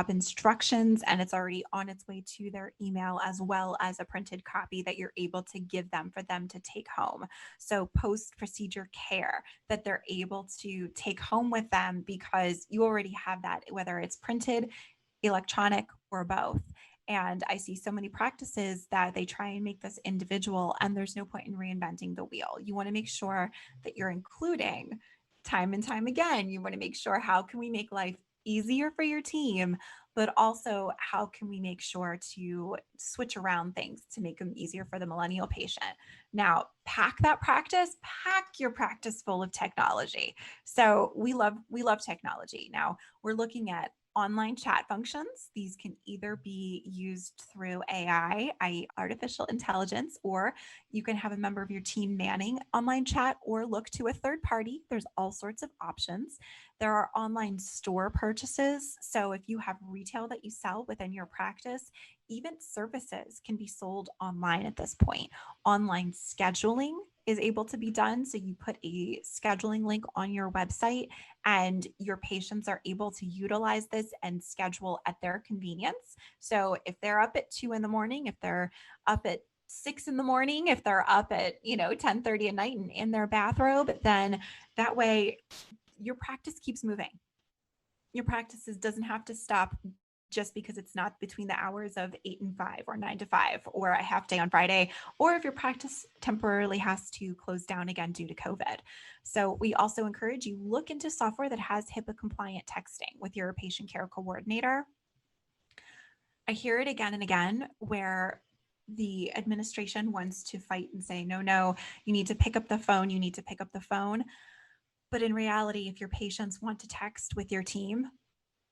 instructions and it's already on its way to their email, as well as a printed copy that you're able to give them for them to take home. So post-procedure care that they're able to take home with them because you already have that, whether it's printed, electronic, or both. And I see so many practices that they try and make this individual, and there's no point in reinventing the wheel. You want to make sure that you're including time and time again. You want to make sure, how can we make life easier for your team, but also how can we make sure to switch around things to make them easier for the millennial patient. Now, pack your practice full of technology. So we love technology. Now we're looking at online chat functions. These can either be used through AI, i.e. artificial intelligence, or you can have a member of your team manning online chat or look to a third party. There's all sorts of options. There are online store purchases. So if you have retail that you sell within your practice, even services can be sold online at this point. Online scheduling is able to be done. So you put a scheduling link on your website and your patients are able to utilize this and schedule at their convenience. So if they're up at 2 a.m, if they're up at 6 a.m, if they're up at 10:30 at night and in their bathrobe, then that way your practice keeps moving. Your practices doesn't have to stop just because it's not between the hours of 8 and 5 or 9 to 5 or a half day on Friday, or if your practice temporarily has to close down again due to COVID. So we also encourage you look into software that has HIPAA compliant texting with your patient care coordinator. I hear it again and again where the administration wants to fight and say, no, you need to pick up the phone. But in reality, if your patients want to text with your team,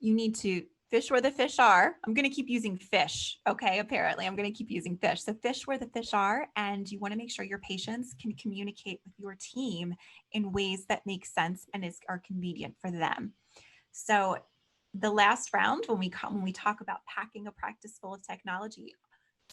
you need to fish where the fish are. I'm going to keep using fish. Okay. Apparently I'm going to keep using fish. So fish where the fish are. And you want to make sure your patients can communicate with your team in ways that make sense and are convenient for them. So the last round, when we talk about packing a practice full of technology,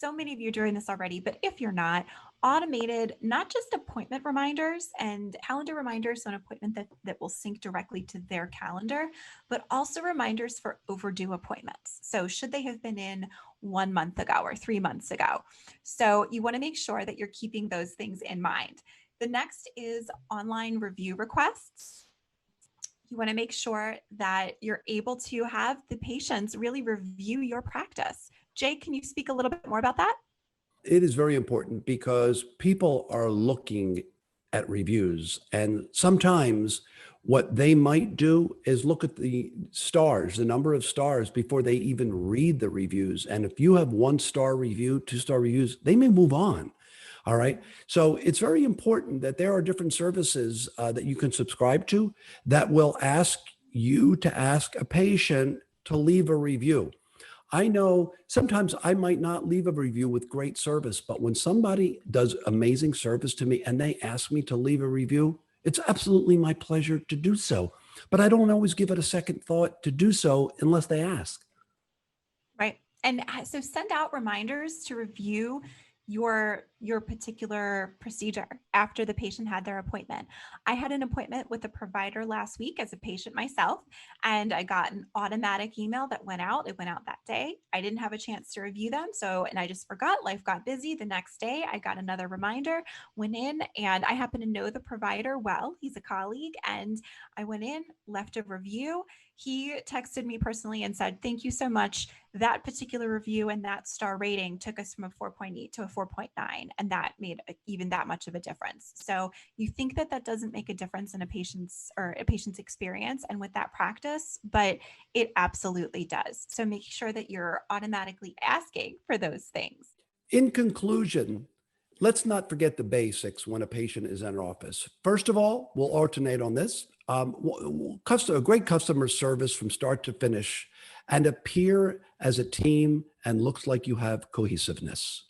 so many of you are doing this already, but if you're not, automated, not just appointment reminders and calendar reminders, so an appointment that will sync directly to their calendar, but also reminders for overdue appointments. So should they have been in 1 month ago or 3 months ago? So you want to make sure that you're keeping those things in mind. The next is online review requests. You want to make sure that you're able to have the patients really review your practice. Jay, can you speak a little bit more about that? It is very important because people are looking at reviews, and sometimes what they might do is look at the stars, the number of stars, before they even read the reviews. And if you have 1-star review, 2-star reviews, they may move on. All right. So it's very important that there are different services that you can subscribe to that will ask you to ask a patient to leave a review. I know sometimes I might not leave a review with great service, but when somebody does amazing service to me and they ask me to leave a review, it's absolutely my pleasure to do so. But I don't always give it a second thought to do so unless they ask. Right. And so send out reminders to review your particular procedure after the patient had their appointment. I had an appointment with a provider last week as a patient myself, and I got an automatic email that went out. It went out that day. I didn't have a chance to review them. And I just forgot. Life got busy. The next day, I got another reminder, went in, and I happen to know the provider well. He's a colleague, and I went in, left a review. He texted me personally and said, "Thank you so much. That particular review and that star rating took us from a 4.8 to a 4.9. And that made even that much of a difference." So you think that doesn't make a difference in a patient's experience and with that practice, but it absolutely does. So make sure that you're automatically asking for those things. In conclusion, let's not forget the basics when a patient is in our office. First of all, we'll alternate on this. A great customer service from start to finish, and appear as a team and looks like you have cohesiveness.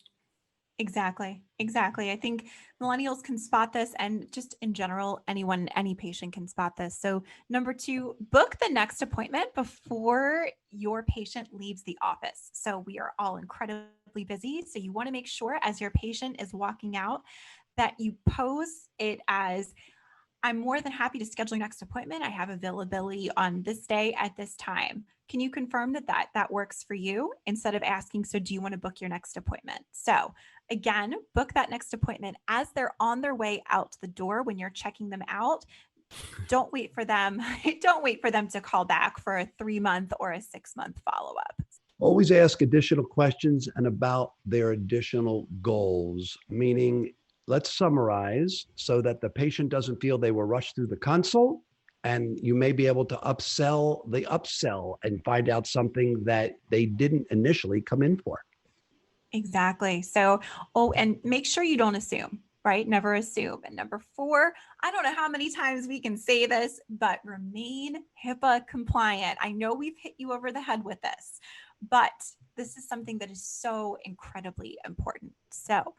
Exactly. Exactly. I think millennials can spot this, and just in general, any patient can spot this. So, number 2, book the next appointment before your patient leaves the office. So, we are all incredibly busy. So, you want to make sure as your patient is walking out that you pose it as, "I'm more than happy to schedule your next appointment. I have availability on this day at this time. Can you confirm that works for you?" Instead of asking, "So do you want to book your next appointment?" So again, book that next appointment as they're on their way out the door when you're checking them out. Don't wait for them. Don't wait for them to call back for a 3-month or a 6-month follow-up. Always ask additional questions and about their additional goals, meaning let's summarize so that the patient doesn't feel they were rushed through the consult, and you may be able to upsell and find out something that they didn't initially come in for. Exactly. So, and make sure you don't assume, right? Never assume. And number 4, I don't know how many times we can say this, but remain HIPAA compliant. I know we've hit you over the head with this, but this is something that is so incredibly important. So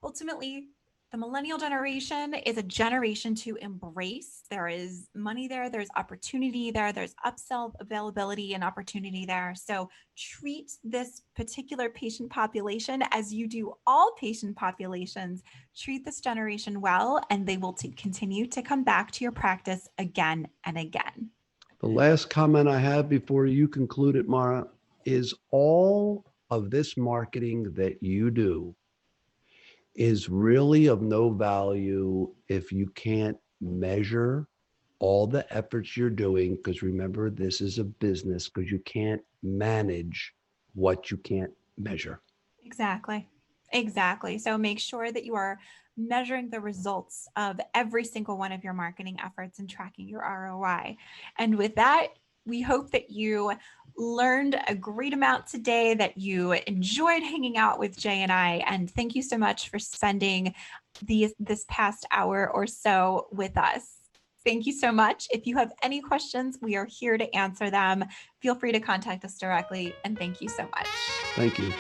ultimately, the millennial generation is a generation to embrace. There is money there, there's opportunity there, there's upsell availability and opportunity there. So treat this particular patient population as you do all patient populations. Treat this generation well, and they will continue to come back to your practice again and again. The last comment I have before you conclude it, Mara, is all of this marketing that you do is really of no value if you can't measure all the efforts you're doing. Because remember, this is a business, because you can't manage what you can't measure. Exactly. Exactly. So make sure that you are measuring the results of every single one of your marketing efforts and tracking your ROI. And with that, we hope that you learned a great amount today, that you enjoyed hanging out with Jay and I. And thank you so much for spending this past hour or so with us. Thank you so much. If you have any questions, we are here to answer them. Feel free to contact us directly. And thank you so much. Thank you.